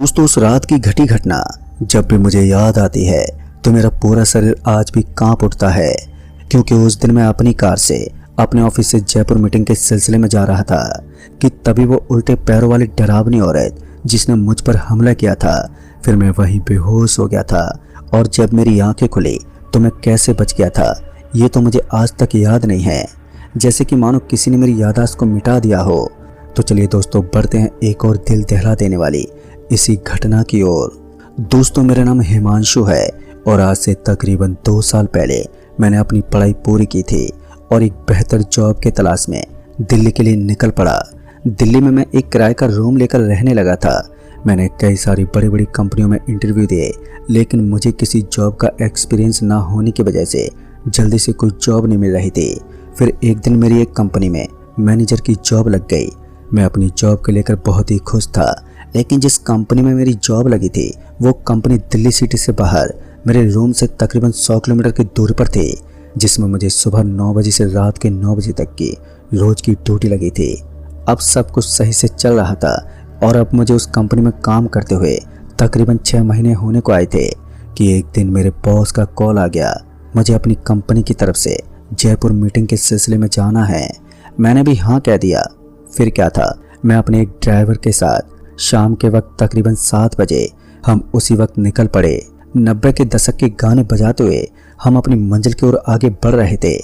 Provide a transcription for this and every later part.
दोस्तों, उस रात की घटी घटना जब भी मुझे याद आती है तो मेरा पूरा शरीर आज भी कांप उठता है, क्योंकि उस दिन मैं अपनी कार से अपने ऑफिस से जयपुर मीटिंग के सिलसिले में जा रहा था कि तभी वो उल्टे पैरों वाली डरावनी औरत जिसने मुझ पर हमला किया था, फिर मैं वहीं बेहोश हो गया था। और जब मेरी आंखें खुली तो मैं कैसे बच गया था ये तो मुझे आज तक याद नहीं है, जैसे कि मानो किसी ने मेरी याददाश्त को मिटा दिया हो। तो चलिए दोस्तों, बढ़ते हैं एक और दिल दहला देने वाली इसी घटना की ओर। दोस्तों, मेरा नाम हिमांशु है और आज से तकरीबन 2 साल पहले मैंने अपनी पढ़ाई पूरी की थी और एक बेहतर जॉब के तलाश में दिल्ली के लिए निकल पड़ा। दिल्ली में मैं एक किराए का रूम लेकर रहने लगा था। मैंने कई सारी बड़ी बड़ी कंपनियों में इंटरव्यू दिए, लेकिन मुझे किसी जॉब का एक्सपीरियंस ना होने की वजह से जल्दी से कोई जॉब नहीं मिल रही थी। फिर एक दिन मेरी एक कंपनी में मैनेजर की जॉब लग गई। मैं अपनी जॉब को लेकर बहुत ही खुश था, लेकिन जिस कंपनी में मेरी जॉब लगी थी वो कंपनी दिल्ली सिटी से बाहर मेरे रूम से तकरीबन 100 किलोमीटर की दूरी पर थी, जिसमें मुझे सुबह 9 बजे से रात के 9 बजे तक की रोज की ड्यूटी लगी थी। अब सब कुछ सही से चल रहा था और अब मुझे उस कंपनी में काम करते हुए तकरीबन 6 महीने होने को आए थे कि एक दिन मेरे बॉस का कॉल आ गया। मुझे अपनी कंपनी की तरफ से जयपुर मीटिंग के सिलसिले में जाना है। मैंने भी हाँ कह दिया। फिर क्या था, मैं अपने एक ड्राइवर के साथ शाम के वक्त तकरीबन 7 बजे हम उसी वक्त निकल पड़े। 90 के दशक के गाने बजाते हुए हम अपनी मंजिल की ओर आगे बढ़ रहे थे।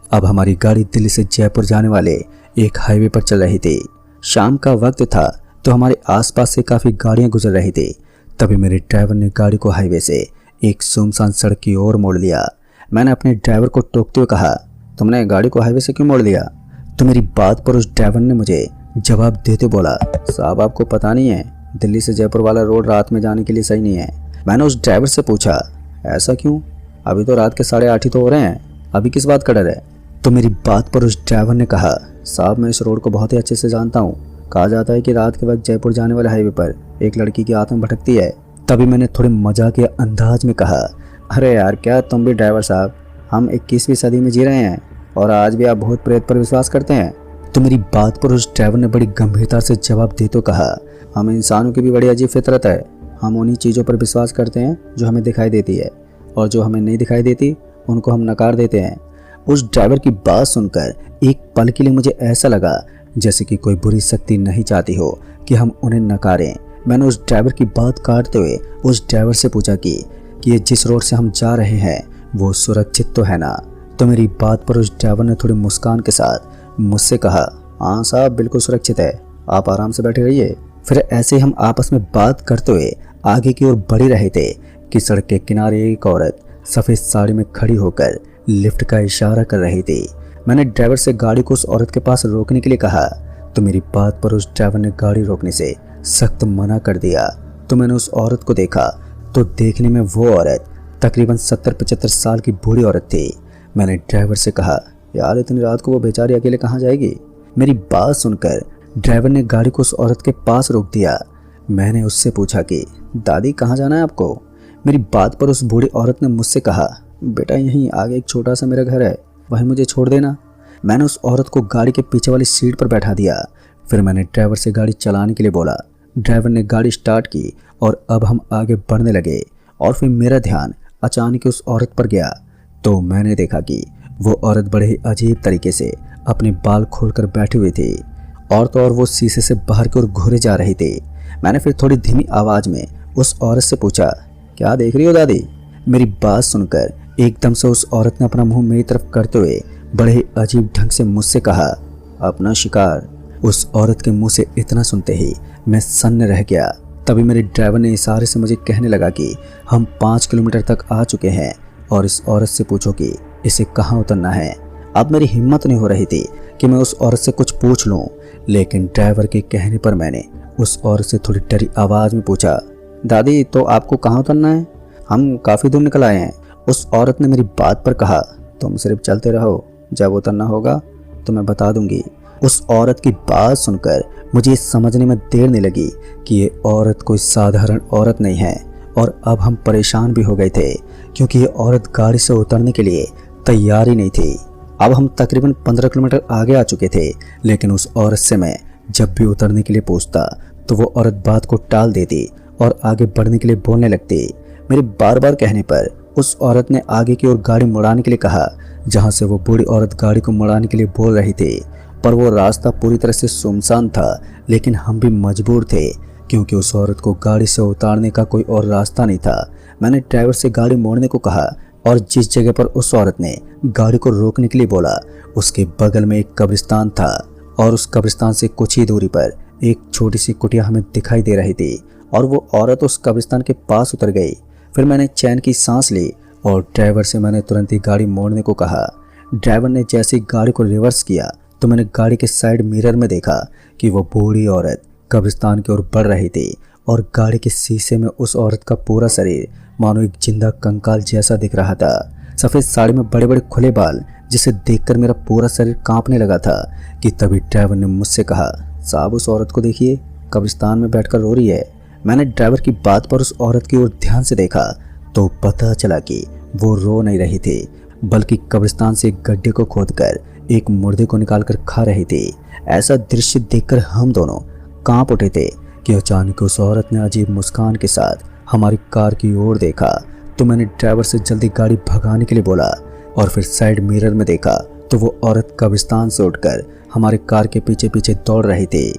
अब हमारी गाड़ी दिल्ली से जयपुर जाने वाले एक हाईवे पर चल रही थी। शाम का वक्त था तो हमारे आसपास से काफ़ी गाड़ियां गुजर रही थी। तभी मेरे ड्राइवर ने गाड़ी को हाईवे से एक सुनसान सड़क की ओर मोड़ लिया। मैंने अपने ड्राइवर को टोकते हुए कहा, तुमने गाड़ी को हाईवे से क्यों मोड़ लिया? तो मेरी बात पर उस ड्राइवर ने मुझे जवाब देते बोला, साहब आपको पता नहीं है, दिल्ली से जयपुर वाला रोड रात में जाने के लिए सही नहीं है। मैंने उस ड्राइवर से पूछा, ऐसा क्यों? अभी तो रात के 8:30 ही तो हो रहे हैं, अभी किस बात का डर है? तो मेरी बात पर उस ड्राइवर ने कहा, साहब मैं इस रोड को बहुत ही अच्छे से जानता हूँ। कहा जाता है कि रात के वक्त जयपुर जाने वाले हाईवे पर एक लड़की की आत्मा भटकती है। तभी मैंने थोड़े मजाकिया अंदाज में कहा, अरे यार क्या तुम भी ड्राइवर साहब, हम 21वीं सदी में जी रहे हैं और आज भी आप भूत प्रेत पर विश्वास करते हैं? तो मेरी बात पर उस ड्राइवर ने बड़ी गंभीरता से जवाब देते कहा, हम इंसानों की भी बड़ी अजीब फितरत है। हम उन्हीं चीज़ों पर विश्वास करते हैं जो हमें दिखाई देती है, और जो हमें नहीं दिखाई देती उनको हम नकार देते हैं। उस ड्राइवर की बात सुनकर एक पल के लिए मुझे ऐसा लगा जैसे कि कोई बुरी शक्ति नहीं चाहती हो कि हम उन्हें नकारें। मैंने उस ड्राइवर की बात काटते हुए उस ड्राइवर से पूछा कि ये जिस रोड से हम जा रहे हैं वो सुरक्षित तो है ना? तो मेरी बात पर उस ड्राइवर ने थोड़ी मुस्कान के साथ मुझसे कहा, हाँ साहब बिल्कुल सुरक्षित है, आप आराम से बैठे रहिए। फिर ऐसे हम आपस में बात करते हुए आगे की ओर बढ़ रहे थे कि सड़क के किनारे एक औरत सफ़ेद साड़ी में खड़ी होकर लिफ्ट का इशारा कर रही थी। मैंने ड्राइवर से गाड़ी को उस औरत के पास रोकने के लिए कहा, तो मेरी बात पर उस ड्राइवर ने गाड़ी रोकने से सख्त मना कर दिया। तो मैंने उस औरत को देखा तो देखने में वो औरत तकरीबन 70-75 साल की बूढ़ी औरत थी। मैंने ड्राइवर से कहा, यार इतनी रात को वो बेचारी अकेले कहाँ जाएगी? मेरी बात सुनकर ड्राइवर ने गाड़ी को उस औरत के पास रोक दिया। मैंने उससे पूछा कि दादी कहाँ जाना है आपको? मेरी बात पर उस बूढ़ी औरत ने मुझसे कहा, बेटा यहीं आगे एक छोटा सा मेरा घर है, वहीं मुझे छोड़ देना। मैंने उस औरत को गाड़ी के पीछे वाली सीट पर बैठा दिया। फिर मैंने ड्राइवर से गाड़ी चलाने के लिए बोला। ड्राइवर ने गाड़ी स्टार्ट की और अब हम आगे बढ़ने लगे। और फिर मेरा ध्यान अचानक उस औरत पर गया तो मैंने देखा कि वो औरत बड़े ही अजीब तरीके से अपने बाल खोलकर बैठी हुई थी, और तो और वो शीशे से बाहर की ओर घूरे जा रही थी। मैंने फिर थोड़ी धीमी आवाज़ में उस औरत से पूछा, क्या देख रही हो दादी? मेरी बात सुनकर एकदम से उस औरत ने अपना मुंह मेरी तरफ करते हुए बड़े ही अजीब ढंग से मुझसे कहा, अपना शिकार। उस औरत के मुंह से इतना सुनते ही मैं सन्न रह गया। तभी मेरे ड्राइवर ने इशारे से मुझे कहने लगा कि हम 5 किलोमीटर तक आ चुके हैं और इस औरत से पूछो कि इसे कहाँ उतरना है। अब मेरी हिम्मत नहीं हो रही थी कि मैं उस औरत से कुछ पूछ लूँ, लेकिन ड्राइवर के कहने पर मैंने उस औरत से थोड़ी डरी आवाज़ में पूछा, दादी तो आपको कहाँ उतरना है? हम काफ़ी दूर निकल आए हैं। उस औरत ने मेरी बात पर कहा, तुम सिर्फ चलते रहो, जब उतरना होगा तो मैं बता दूंगी। उस औरत की बात सुनकर मुझे समझने में देर नहीं लगी कि ये औरत कोई साधारण औरत नहीं है, और अब हम परेशान भी हो गए थे क्योंकि ये औरत गाड़ी से उतरने के लिए तैयार ही नहीं थी। अब हम तकरीबन 15 किलोमीटर आगे आ चुके थे, लेकिन उस औरत से मैं जब भी उतरने के लिए पूछता तो वो औरत बात को टाल देती और आगे बढ़ने के लिए बोलने लगती। मेरे बार बार कहने पर उस औरत ने आगे की ओर गाड़ी मुड़ाने के लिए कहा, जहां से वो बूढ़ी औरत गाड़ी को मुड़ाने के लिए बोल रही थी। पर वो रास्ता पूरी तरह से सुनसान था, लेकिन हम भी मजबूर थे क्योंकि उस औरत को गाड़ी से उतारने का कोई और रास्ता नहीं था। मैंने ड्राइवर से गाड़ी मोड़ने को कहा और जिस जगह पर उस औरत ने गाड़ी को रोकने के लिए बोला उसके बगल में एक कब्रिस्तान था और उस कब्रिस्तान से कुछ ही दूरी पर एक छोटी सी कुटिया हमें दिखाई दे रही थी और वो औरत उस कब्रिस्तान के पास उतर गई। फिर मैंने चैन की सांस ली और ड्राइवर से मैंने तुरंत ही गाड़ी मोड़ने को कहा। ड्राइवर ने जैसे ही गाड़ी को रिवर्स किया तो मैंने गाड़ी के साइड मिरर में देखा कि वो बूढ़ी औरत कब्रिस्तान की ओर बढ़ रही थी और गाड़ी के शीशे में उस औरत का पूरा शरीर मानो एक जिंदा कंकाल जैसा दिख रहा था। सफ़ेद साड़ी में बड़े बड़े खुले बाल, जिसे देखकर मेरा पूरा शरीर कांपने लगा था कि तभी ड्राइवर ने मुझसे कहा, साहब उस औरत को देखिए, कब्रिस्तान में बैठकर रो रही है। मैंने ड्राइवर की बात पर उस औरत की ओर ध्यान से देखा तो पता चला कि वो रो नहीं रही थी, बल्कि कब्रिस्तान से एक गड्ढे को खोदकर एक मुर्दे को निकालकर खा रही थी। ऐसा दृश्य देखकर हम दोनों कांप उठे थे कि अचानक उस औरत ने अजीब मुस्कान के साथ हमारी कार की ओर देखा तो मैंने ड्राइवर से जल्दी गाड़ी भगाने के लिए बोला और फिर साइड मिरर में देखा तो वो औरत कब्रिस्तान से उठकर हमारे कार के पीछे पीछे दौड़ रही थी।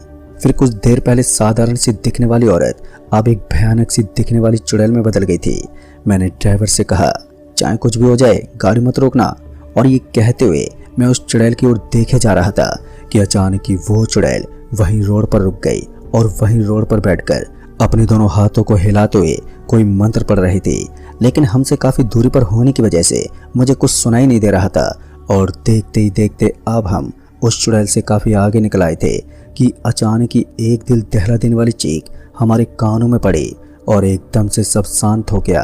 फिर कुछ देर पहले साधारण सी दिखने वाली औरत अब एक भयानक सी दिखने वाली चुड़ैल में बदल गई थी। मैंने ड्राइवर से कहा, चाहे कुछ भी हो जाए गाड़ी मत रोकना। और ये कहते हुए मैं उस चुड़ैल की ओर देखे जा रहा था कि अचानक ही वो चुड़ैल वहीं रोड पर रुक गई और वहीं रोड पर बैठकर अपने दोनों हाथों को हिलाते हुए कोई मंत्र पढ़ रही थी। लेकिन हमसे काफी दूरी पर होने की वजह से मुझे कुछ सुनाई नहीं दे रहा था और देखते ही देखते अब हम उस चुड़ैल से काफी आगे निकल आए थे कि अचानक ही एक दिल दहला देने वाली चीख हमारे कानों में पड़ी और एकदम से सब शांत हो गया।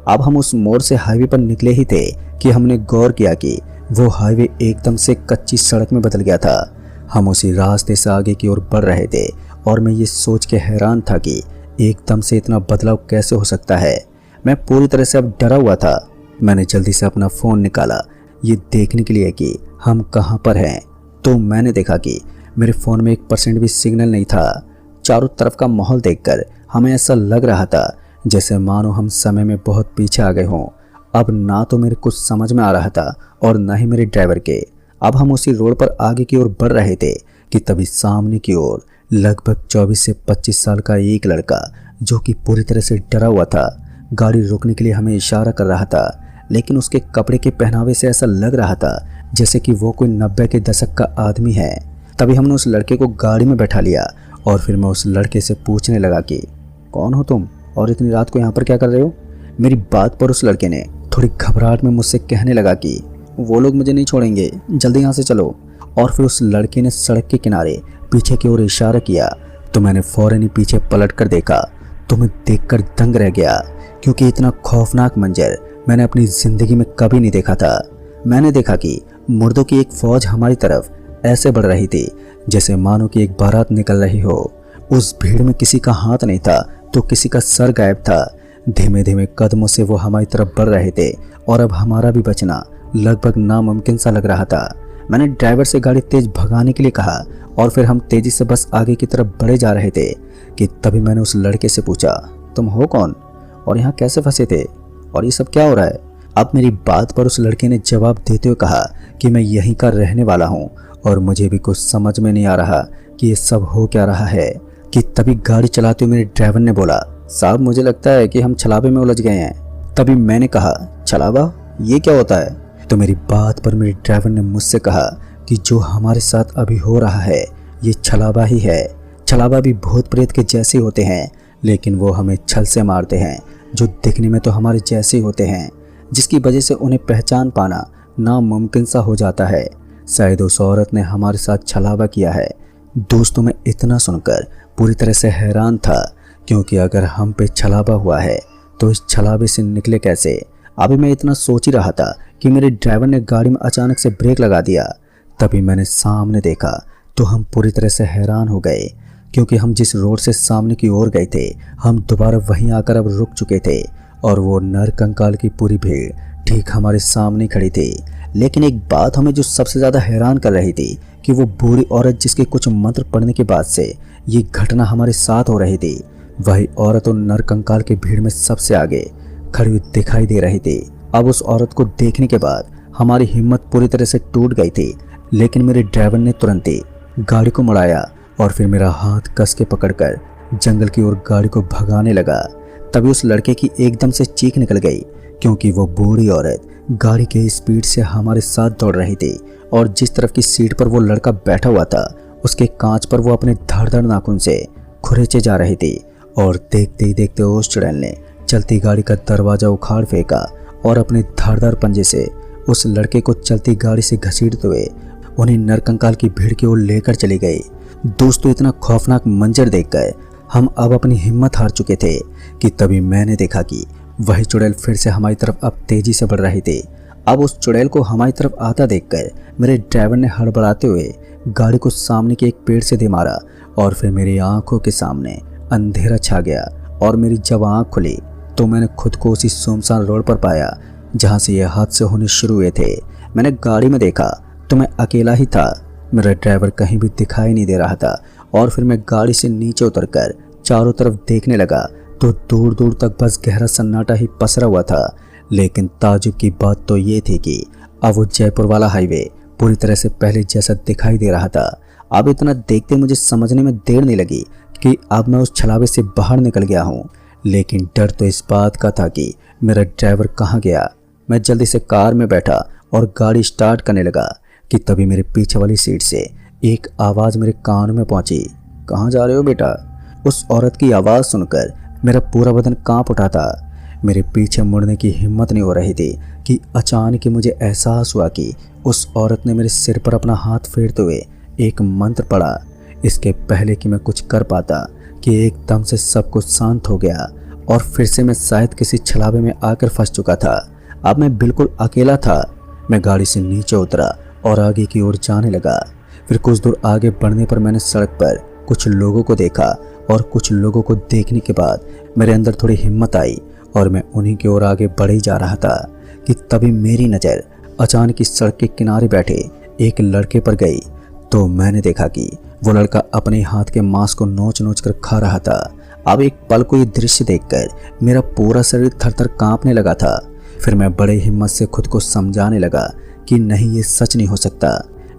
अब हम उस मोड़ से हाईवे पर निकले ही थे कि हमने गौर किया कि वो हाईवे एकदम से कच्ची सड़क में बदल गया था। हम उसी रास्ते से आगे की ओर बढ़ रहे थे और मैं ये सोच के हैरान था कि एकदम से इतना बदलाव कैसे हो सकता है। मैं पूरी तरह से अब डरा हुआ था। मैंने जल्दी से अपना फ़ोन निकाला ये देखने के लिए कि हम कहाँ पर हैं, तो मैंने देखा कि मेरे फ़ोन में 1% भी सिग्नल नहीं था। चारों तरफ का माहौल देखकर हमें ऐसा लग रहा था जैसे मानो हम समय में बहुत पीछे आ गए हों। अब ना तो मेरे कुछ समझ में आ रहा था और ना ही मेरे ड्राइवर के। अब हम उसी रोड पर आगे की ओर बढ़ रहे थे कि तभी सामने की ओर लगभग 24 से 25 साल का एक लड़का, जो कि पूरी तरह से डरा हुआ था, गाड़ी रोकने के लिए हमें इशारा कर रहा था। लेकिन उसके कपड़े के पहनावे से ऐसा लग रहा था जैसे कि वो कोई 90 के दशक का आदमी है। तभी हमने उस लड़के को गाड़ी में बैठा लिया और फिर मैं उस लड़के से पूछने लगा कि कौन हो तुम और इतनी रात को यहाँ पर क्या कर रहे हो। मेरी बात पर उस लड़के ने थोड़ी घबराहट में मुझसे कहने लगा कि वो लोग मुझे नहीं छोड़ेंगे, जल्दी यहाँ से चलो। और फिर उस लड़के ने सड़क के किनारे पीछे की ओर इशारा किया तो मैंने फौरन ही पीछे पलट कर देखा तो मैं देखकर दंग रह गया, क्योंकि इतना खौफनाक मंजर मैंने अपनी ज़िंदगी में कभी नहीं देखा था। मैंने देखा कि मुर्दों की एक फौज हमारी तरफ ऐसे बढ़ रही थी जैसे मानो कि एक बारात निकल रही हो। उस भीड़ में किसी का हाथ नहीं था तो किसी का सर गायब था। धीमे धीमे कदमों से वो हमारी तरफ बढ़ रहे थे और अब हमारा भी बचना लगभग नामुमकिन सा लग रहा था। मैंने ड्राइवर से गाड़ी तेज भगाने के लिए कहा और फिर हम तेजी से बस आगे की तरफ बढ़े जा रहे थे कि तभी मैंने उस लड़के से पूछा, तुम हो कौन और यहाँ कैसे फंसे थे और ये सब क्या हो रहा है। अब मेरी बात पर उस लड़के ने जवाब देते हुए कहा कि मैं यहीं का रहने वाला हूँ और मुझे भी कुछ समझ में नहीं आ रहा कि ये सब हो क्या रहा है। कि तभी गाड़ी चलाते हुए मेरे ड्राइवर ने बोला, साहब मुझे लगता है कि हम छलावे में उलझ गए हैं। तभी मैंने कहा, छलावा ये क्या होता है। तो मेरी बात पर मेरे ड्राइवर ने मुझसे कहा कि जो हमारे साथ अभी हो रहा है ये छलावा ही है। छलावा भी भूत प्रेत के जैसे होते हैं, लेकिन वो हमें छल से मारते हैं, जो दिखने में तो हमारे जैसे होते हैं, जिसकी वजह से उन्हें पहचान पाना नामुमकिन सा हो जाता है। शायद उस औरत ने हमारे साथ छलावा किया है। दोस्तों, मैं इतना सुनकर पूरी तरह से हैरान था, क्योंकि अगर हम पे छलावा हुआ है तो इस छलावे से निकले कैसे। अभी मैं इतना सोच ही रहा था कि मेरे ड्राइवर ने गाड़ी में अचानक से ब्रेक लगा दिया। तभी मैंने सामने देखा तो हम पूरी तरह से हैरान हो गए, क्योंकि हम जिस रोड से सामने की ओर गए थे हम दोबारा वहीं आकर अब रुक चुके थे और वो नर कंकाल की पूरी भीड़ ठीक हमारे सामने खड़ी थी। लेकिन एक बात हमें जो सबसे ज़्यादा हैरान कर रही थी कि वो बूढ़ी औरत जिसके कुछ मंत्र पढ़ने के बाद से ये घटना हमारे साथ हो रही थी, वही औरत उन नरकंकाल की भीड़ में सबसे आगे खड़ी हुई दिखाई दे रही थी। अब उस औरत को देखने के बाद हमारी हिम्मत पूरी तरह से टूट गई थी, लेकिन मेरे ड्राइवर ने तुरंत ही गाड़ी को मुड़ाया और फिर मेरा हाथ कस के पकड़कर जंगल की ओर गाड़ी को भगाने लगा। तभी उस लड़के की एकदम से चीख निकल गई, क्योंकि वो बूढ़ी औरत गाड़ी के स्पीड से हमारे साथ दौड़ रही थी और जिस तरफ की सीट पर वो लड़का बैठा हुआ था उसके कांच पर वो अपने धारदार नाखून से खुरेचे जा रही थी। और देखते ही देखते उस चुड़ैल ने चलती गाड़ी का दरवाजा उखाड़ फेंका और अपने धारदार पंजे से उस लड़के को चलती गाड़ी से घसीटते हुए उन्हें नरकंकाल की भीड़ की ओर लेकर चली गई। दोस्तों, इतना खौफनाक मंजर देखकर हम अब अपनी हिम्मत हार चुके थे कि तभी मैंने देखा कि वही चुड़ैल फिर से हमारी तरफ अब तेजी से बढ़ रही थी। अब उस चुड़ैल को हमारी तरफ आता देखकर मेरे ड्राइवर ने हड़बड़ाते हुए गाड़ी को सामने के एक पेड़ से दे मारा और फिर मेरी आंखों के सामने अंधेरा छा गया और मेरी जब आंख खुली तो मैंने खुद को उसी सुनसान रोड पर पाया जहां से ये हादसे होने शुरू हुए थे। मैंने गाड़ी में देखा तो मैं अकेला ही था, मेरा ड्राइवर कहीं भी दिखाई नहीं दे रहा था। और फिर मैं गाड़ी से नीचे उतरकर चारों तरफ देखने लगा तो दूर दूर तक बस गहरा सन्नाटा ही पसरा हुआ था। लेकिन ताजुब की बात तो ये थी कि अब वो जयपुर वाला हाईवे पूरी तरह से पहले जैसा दिखाई दे रहा था। अब इतना देखते मुझे समझने में देर नहीं लगी कि अब मैं उस छलावे से बाहर निकल गया हूँ, लेकिन डर तो इस बात का था कि मेरा ड्राइवर कहाँ गया। मैं जल्दी से कार में बैठा और गाड़ी स्टार्ट करने लगा कि तभी मेरे पीछे वाली सीट से एक आवाज़ मेरे कान में पहुंची। कहाँ जा रहे हो बेटा? उस औरत की आवाज़ सुनकर मेरा पूरा बदन कांप उठा था। मेरे पीछे मुड़ने की हिम्मत नहीं हो रही थी कि अचानक ही मुझे एहसास हुआ कि उस औरत ने मेरे सिर पर अपना हाथ फेरते हुए एक मंत्र पढ़ा। इसके पहले कि मैं कुछ कर पाता कि एकदम से सब कुछ शांत हो गया और फिर से मैं शायद किसी छलावे में आकर फंस चुका था। अब मैं बिल्कुल अकेला था। मैं गाड़ी से नीचे उतरा और आगे की ओर जाने लगा। फिर कुछ दूर आगे बढ़ने पर मैंने सड़क पर कुछ लोगों को देखा और कुछ लोगों को देखने के बाद मेरे अंदर थोड़ी हिम्मत आई और मैं उन्हीं की ओर आगे बढ़ ही जा रहा था कि तभी मेरी नज़र अचानक इस सड़क के किनारे बैठे एक लड़के पर गई। तो मैंने देखा कि वो लड़का अपने हाथ के मांस को नोच नोच कर खा रहा था। अब एक पल को ये दृश्य देखकर मेरा पूरा शरीर थर थर कांपने लगा था। फिर मैं बड़े हिम्मत से खुद को समझाने लगा कि नहीं, ये सच नहीं हो सकता,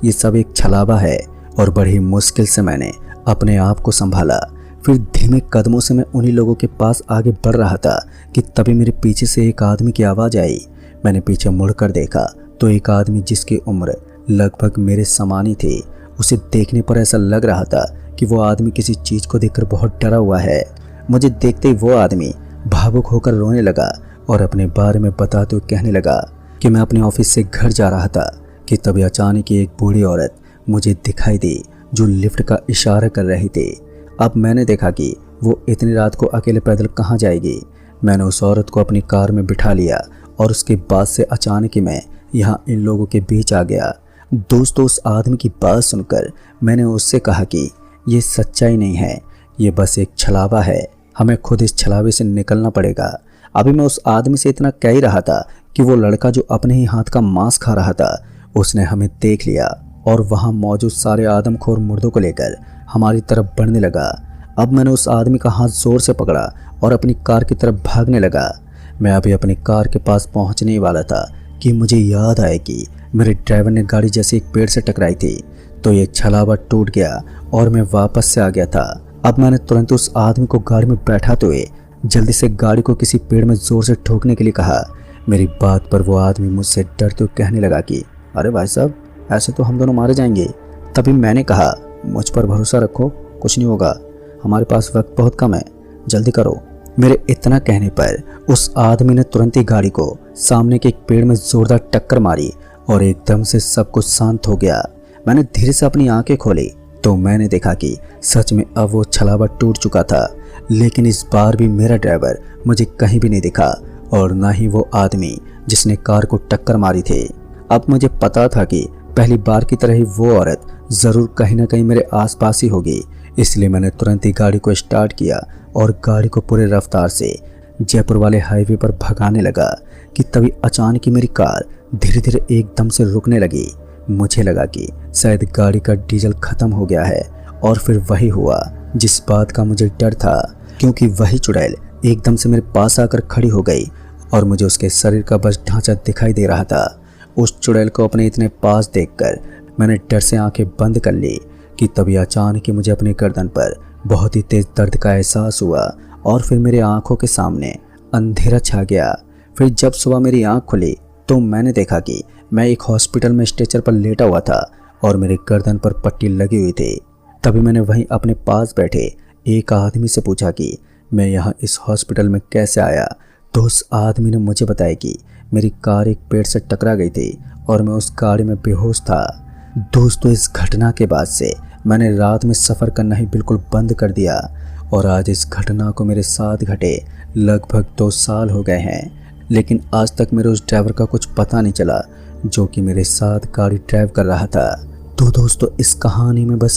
ये सब एक छलावा है। और बड़ी मुश्किल से मैंने अपने आप को संभाला। फिर धीमे कदमों से मैं उन्हीं लोगों के पास आगे बढ़ रहा था कि तभी मेरे पीछे से एक आदमी की आवाज़ आई। मैंने पीछे मुड़कर देखा तो एक आदमी जिसकी उम्र लगभग मेरे समान ही थी। उसे देखने पर ऐसा लग रहा था कि वो आदमी किसी चीज़ को देखकर बहुत डरा हुआ है। मुझे देखते ही वो आदमी भावुक होकर रोने लगा और अपने बारे में बताते हुए कहने लगा कि मैं अपने ऑफिस से घर जा रहा था कि तभी अचानक एक बूढ़ी औरत मुझे दिखाई दी जो लिफ्ट का इशारा कर रही थी। अब मैंने देखा कि वो इतनी रात को अकेले पैदल कहाँ जाएगी। मैंने उस औरत को अपनी कार में बिठा लिया और उसके बाद से अचानक ही मैं यहाँ इन लोगों के बीच आ गया। दोस्तों, उस आदमी की बात सुनकर मैंने उससे कहा कि ये सच्चाई नहीं है, ये बस एक छलावा है, हमें खुद इस छलावे से निकलना पड़ेगा। अभी मैं उस आदमी से इतना कह ही रहा था कि वो लड़का जो अपने ही हाथ का मांस खा रहा था उसने हमें देख लिया और वहाँ मौजूद सारे आदमखोर मुर्दों को लेकर हमारी तरफ बढ़ने लगा। अब मैंने उस आदमी का हाथ जोर से पकड़ा और अपनी कार की तरफ भागने लगा। मैं अभी अपनी कार के पास पहुंचने ही वाला था कि मुझे याद आया कि मेरे ड्राइवर ने गाड़ी जैसे एक पेड़ से टकराई थी तो ये छलावा टूट गया और मैं वापस से आ गया था। अब मैंने तुरंत उस आदमी को गाड़ी में बैठाते हुए जल्दी से गाड़ी को किसी पेड़ में जोर से ठोकने के लिए कहा। मेरी बात पर वो आदमी मुझसे डरते हुए कहने लगा कि अरे भाई साहब, ऐसे तो हम दोनों मारे जाएंगे। तभी मैंने कहा, मुझ पर भरोसा रखो, कुछ नहीं होगा, हमारे पास वक्त बहुत कम है, जल्दी करो। मेरे इतना कहने पर उस आदमी ने तुरंत ही गाड़ी को सामने के एक पेड़ में जोरदार टक्कर मारी और एकदम से सब कुछ शांत हो गया। मैंने धीरे से अपनी आंखें खोली तो मैंने देखा कि सच में अब वो छलावा टूट चुका था, लेकिन इस बार भी मेरा ड्राइवर मुझे कहीं भी नहीं दिखा और ना ही वो आदमी जिसने कार को टक्कर मारी थी। अब मुझे पता था कि पहली बार की तरह ही वो औरत ज़रूर कहीं ना कहीं मेरे आसपास ही होगी, इसलिए मैंने तुरंत ही गाड़ी को स्टार्ट किया और गाड़ी को पूरे रफ्तार से जयपुर वाले हाईवे पर भगाने लगा कि तभी अचानक ही मेरी कार धीरे धीरे एकदम से रुकने लगी। मुझे लगा कि शायद गाड़ी का डीजल खत्म हो गया है और फिर वही हुआ जिस बात का मुझे डर था। क्योंकि वही चुड़ैल एकदम से मेरे पास आकर खड़ी हो गई और मुझे उसके शरीर का बस ढांचा दिखाई दे रहा था। उस चुड़ैल को अपने इतने पास देखकर मैंने डर से आंखें बंद कर ली कि तभी अचानक ही मुझे अपनी गर्दन पर बहुत ही तेज दर्द का एहसास हुआ और फिर मेरे आंखों के सामने अंधेरा छा गया। फिर जब सुबह मेरी आंख खुली तो मैंने देखा कि मैं एक हॉस्पिटल में स्ट्रेचर पर लेटा हुआ था और मेरी गर्दन पर पट्टी लगी हुई थी। तभी मैंने वहीं अपने पास बैठे एक आदमी से पूछा कि मैं यहाँ इस हॉस्पिटल में कैसे आया। तो उस आदमी ने मुझे बताया कि मेरी कार एक पेड़ से टकरा गई थी और मैं उस गाड़ी में बेहोश था। दोस्तों, इस घटना के बाद से मैंने रात में सफ़र करना ही बिल्कुल बंद कर दिया और आज इस घटना को मेरे साथ घटे लगभग 2 साल हो गए हैं, लेकिन आज तक मेरे उस ड्राइवर का कुछ पता नहीं चला जो कि मेरे साथ गाड़ी ड्राइव कर रहा था। तो दोस्तों, इस कहानी में बस